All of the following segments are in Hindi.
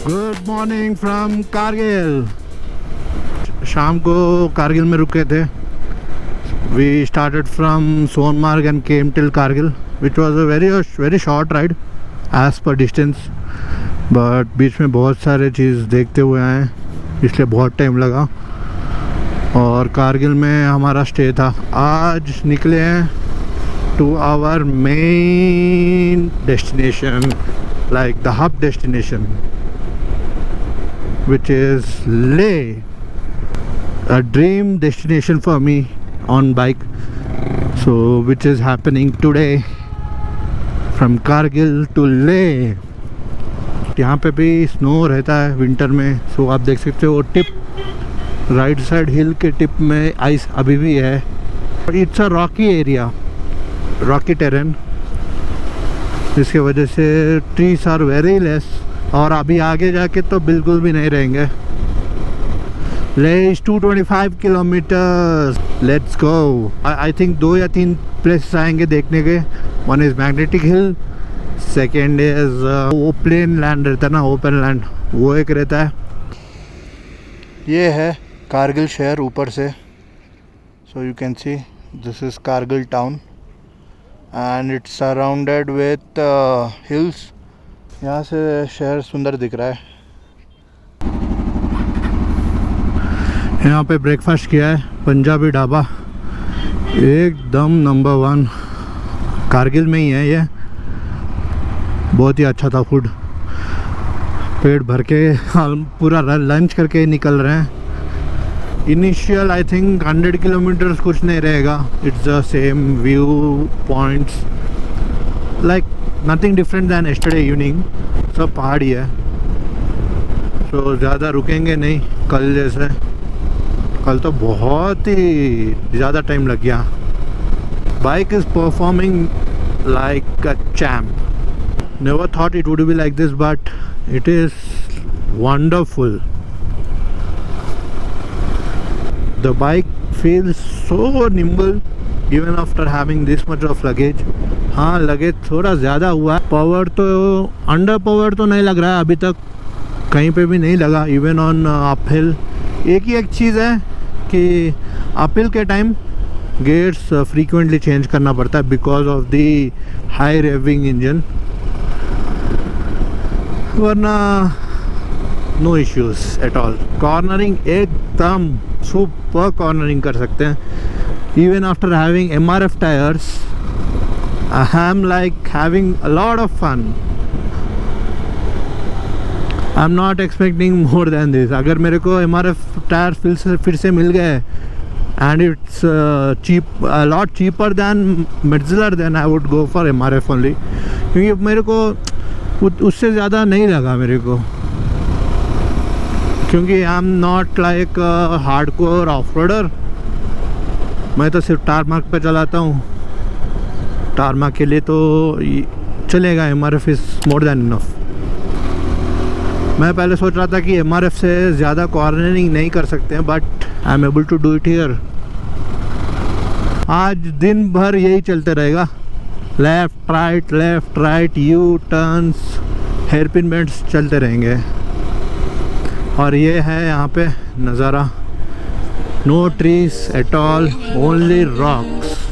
Good morning from Kargil. शाम को कारगिल में रुके थे। We started from Sonmarg and came till Kargil which was a very short ride as per distance, but बीच में बहुत सारे चीज़ देखते हुए आए इसलिए बहुत टाइम लगा। और कारगिल में हमारा स्टे था। आज निकले हैं to our main destination, like the hub destination, which is Leh, a dream destination for me on bike. So which is happening today from Kargil to Leh. यहाँ पे भी स्नो रहता है विंटर में। सो आप देख सकते हो टिप राइट साइड हिल के टिप में आइस अभी भी है। It's a Rocky area, Rocky terrain, जिसके वजह से ट्रीज आर वेरी लेस। और अभी आगे जाके तो बिल्कुल भी नहीं रहेंगे। Leh 225 kilometres. Let's go. I think 2 या 3 प्लेसेस आएंगे देखने के। One is magnetic hill, second is वो प्लेन लैंड रहता है ना, ओपन लैंड, वो एक रहता है। ये है कारगिल शहर ऊपर से। So you can see this is Kargil town and it's surrounded with hills. यहाँ से शहर सुंदर दिख रहा है। यहाँ पे ब्रेकफास्ट किया है पंजाबी ढाबा, एकदम नंबर 1। कारगिल में ही है ये, बहुत ही अच्छा था फूड। पेट भर के हम पूरा लंच करके निकल रहे हैं। इनिशियल आई थिंक 100 किलोमीटर्स कुछ नहीं रहेगा। It's the same view points, like nothing different than yesterday evening. सब पहाड़ी है, तो ज़्यादा रुकेंगे नहीं कल जैसे। कल तो बहुत ही ज़्यादा टाइम लग गया। Bike is performing like a champ. Never thought it would be like this, but it is wonderful. The bike feels so nimble even after having this much of luggage. हाँ, लगेज थोड़ा ज़्यादा हुआ। पावर तो अंडर पावर तो नहीं लग रहा है अभी तक, कहीं पे भी नहीं लगा, इवन ऑन अपहिल। एक चीज़ है कि अपहिल के टाइम गेयर्स फ्रीक्वेंटली चेंज करना पड़ता है because of the high revving engine, वरना no issues at all. Cornering एकदम सुपर कॉर्नरिंग कर सकते हैं। Even after having MRF tyres I am like having a lot of fun. I am not expecting more than this. अगर मेरे को MRF टायर फिर से मिल गए and it's cheap, a lot cheaper than Metzeler, then I would go for MRF only. क्योंकि मेरे को उससे ज़्यादा नहीं लगा मेरे को, क्योंकि आई am not like hard core off roader. मैं तो सिर्फ टारमार्क पे चलाता हूँ। टारमार्क के लिए तो चलेगा, MRF is more than enough. मैं पहले सोच रहा था कि MRF से ज़्यादा कॉर्नरिंग नहीं कर सकते हैं, but I am able to do it here. आज दिन भर यही चलते रहेगा, लेफ़्ट राइट, यू टर्न्स, हेयर पिन बेंड्स चलते रहेंगे। और ये है यहाँ पे नज़ारा, no trees at all, only rocks.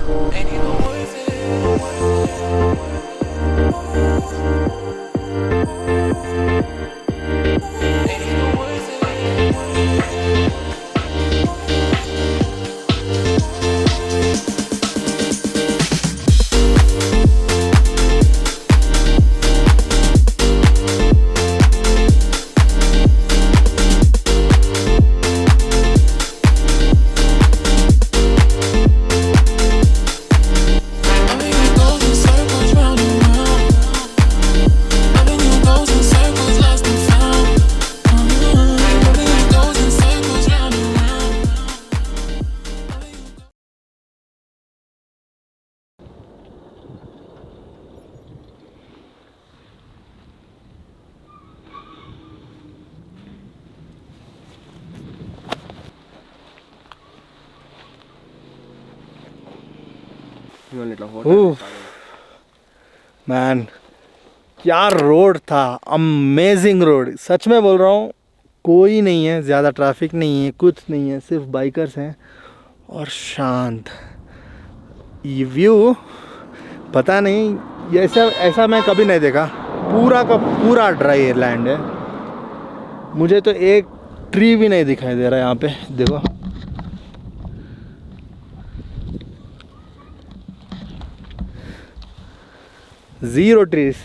You want a little hot? Oh, man, क्या रोड था, अमेजिंग रोड, सच में बोल रहा हूँ। कोई नहीं है, ज़्यादा ट्रैफिक नहीं है, कुछ नहीं है, सिर्फ बाइकर्स हैं और शांत। ये व्यू पता नहीं, ऐसा ऐसा मैं कभी नहीं देखा। पूरा का पूरा ड्राई लैंड है। मुझे तो एक ट्री भी नहीं दिखाई दे रहा है यहाँ पे, देखो। Zero trees.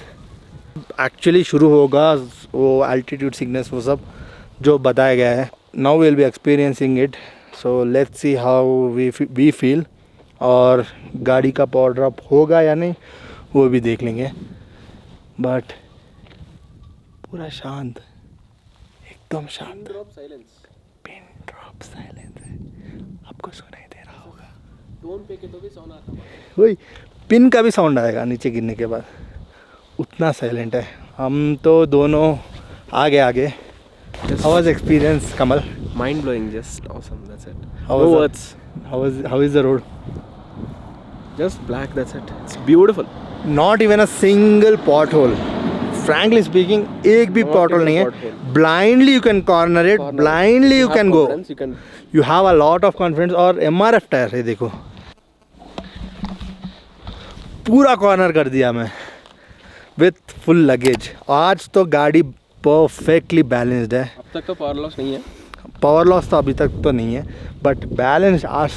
एक्चुअली शुरू होगा वो एल्टीट्यूड सिकनेस, वो सब जो बताया गया है। Now will be experiencing it, so let's see how we feel. और गाड़ी का पावर ड्रॉप होगा या नहीं वो भी देख लेंगे। बट पूरा शांत, एकदम शांत। पिन ड्रॉप साइलेंस है, आपको सुनाई दे रहा होगा। टोन पे के तो भी साउंड आता है, वही पिन का भी साउंड आएगा नीचे गिरने के बाद। उतना साइलेंट है। हम तो दोनों आगे। How was experience, Kamal? Mind blowing, just awesome. That's it. How No was words. How is the road? Just black. That's it. It's beautiful. Not even a single pothole. Frankly speaking, एक भी pothole नहीं है. Blindly you can corner it. Blindly you can go. You have a lot of confidence. और MRF टायर है, देखो पूरा कॉर्नर कर दिया मैं विथ फुल लगेज। आज तो गाड़ी परफेक्टली बैलेंस्ड है। अब तक तो पावर लॉस नहीं है। पावर लॉस तो अभी तक तो नहीं है, बट बैलेंस। आज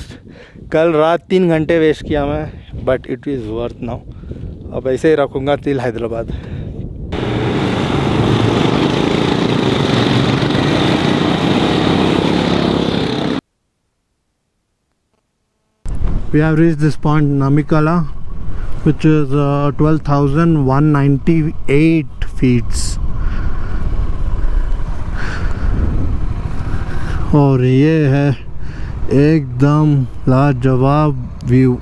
कल रात 3 घंटे वेस्ट किया मैं, but it is worth now. अब ऐसे ही रखूँगा till Hyderabad. We have reached this point, Namikala, which is 12,198 feet. और ये है एकदम लाजवाब view.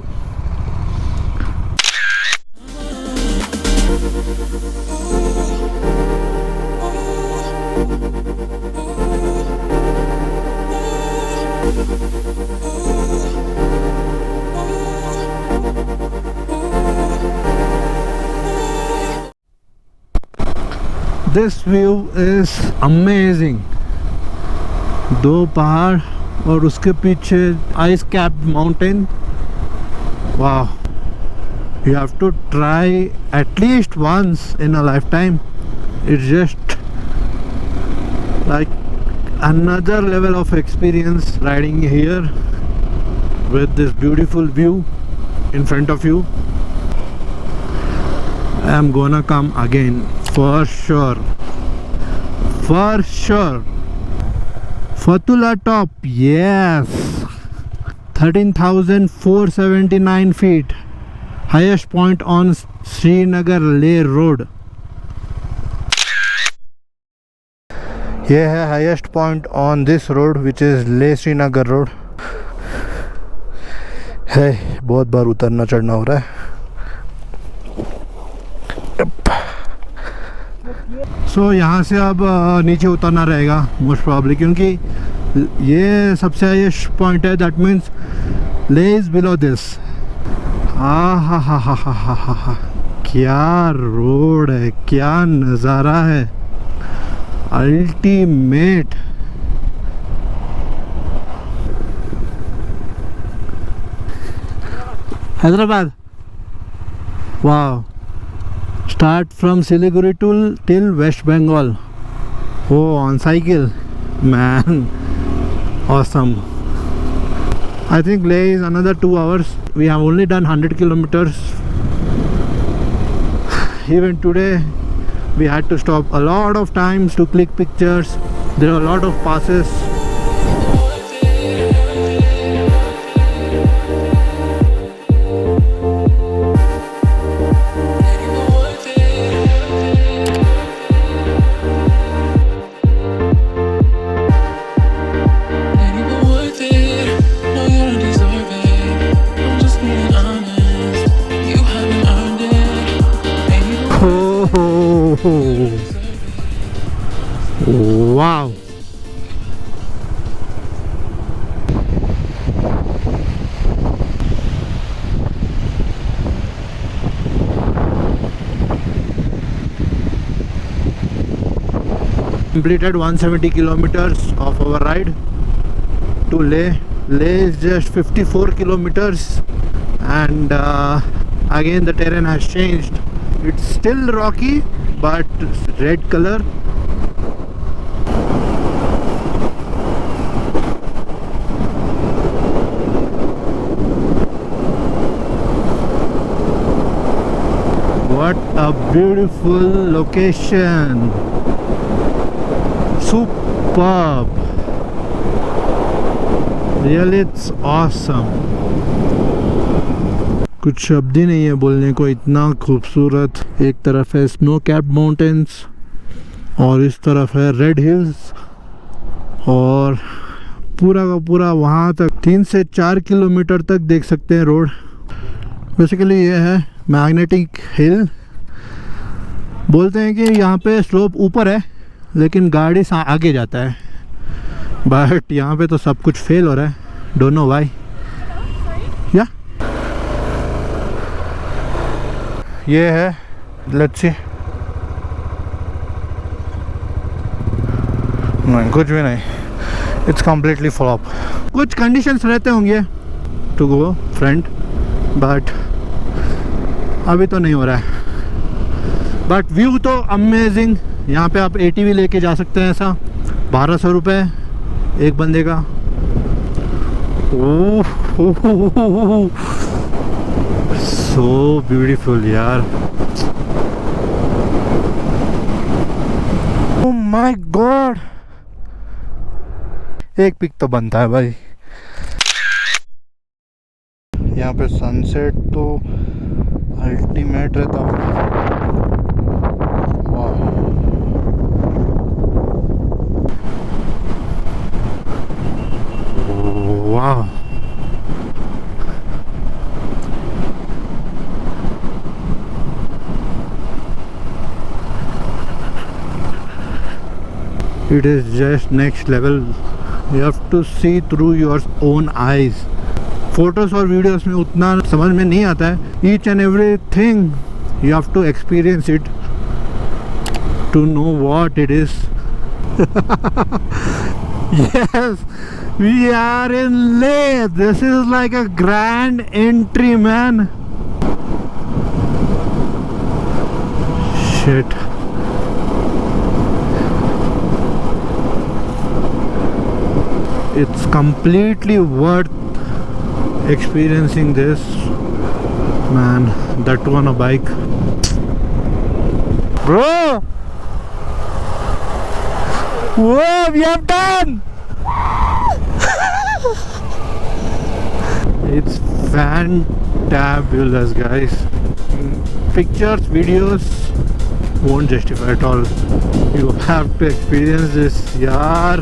This view is amazing. 2 पहाड़ और उसके पीछे आइस कैप्ड माउंटेन। वाह, you have to try at least once in a lifetime. It's just like another level of experience riding here with this beautiful view in front of you. I am gonna come again for sure. Fatula top, yes, 13,479 feet, highest point on Srinagar Leh road. ये है highest point on this road, which is Leh Srinagar road. है, बहुत बार उतरना चढ़ना हो रहा है। सो यहाँ से अब नीचे उतरना रहेगा मोस्ट प्रॉब्ली, क्योंकि ये सबसे हाईएस्ट पॉइंट है। दैट मीन्स ले इज बिलो दिस। हा, क्या रोड है, क्या नज़ारा है, अल्टीमेट। हैदराबाद, वाह। Start from Siliguri till West Bengal. Oh, on cycle, man, awesome. I think Leh is another 2 hours. We have only done 100 kilometers. Even today we had to stop a lot of times to click pictures. There are a lot of passes. Wow. completed 170 kilometers of our ride to Leh. Leh is just 54 kilometers, and again the terrain has changed. It's still rocky but red color. What a beautiful location. Superb. Really, it's awesome. कुछ शब्द ही नहीं है बोलने को, इतना खूबसूरत. एक तरफ है स्नो कैप्ड माउंटेन्स और इस तरफ है रेड हिल्स, और पूरा का पूरा वहाँ तक 3 से 4 किलोमीटर तक देख सकते हैं रोड. बेसिकली ये है मैग्नेटिक हिल. बोलते हैं कि यहाँ पे स्लोप ऊपर है लेकिन गाड़ी आगे जाता है, बट यहाँ पे तो सब कुछ फेल हो रहा है. Don't know why. या ये है, लेट्स सी. नहीं, कुछ भी नहीं. It's completely flop. कुछ कंडीशंस रहते होंगे टू गो फ्रंट, बट अभी तो नहीं हो रहा है. बट व्यू तो अमेजिंग. यहाँ पे आप ATV लेके जा सकते हैं. ऐसा 1200 रुपये एक बंदे का. ओह सो ब्यूटीफुल यार. Oh my God. एक पिक तो बनता है भाई. यहाँ पे सनसेट तो अल्टीमेट रहता है. वाह. It is just next level. You have to see through your own eyes. Photos और वीडियोस में उतना समझ में नहीं आता है. Each and every thing you have to experience it to know what it is. Yes, we are in Leh. This is like a grand entry, man. Shit. It's completely worth experiencing this, man. That too on a bike, bro. Whoa, we have done. It's fantabulous, guys. Pictures, videos won't justify at all. You have to experience this, yaar.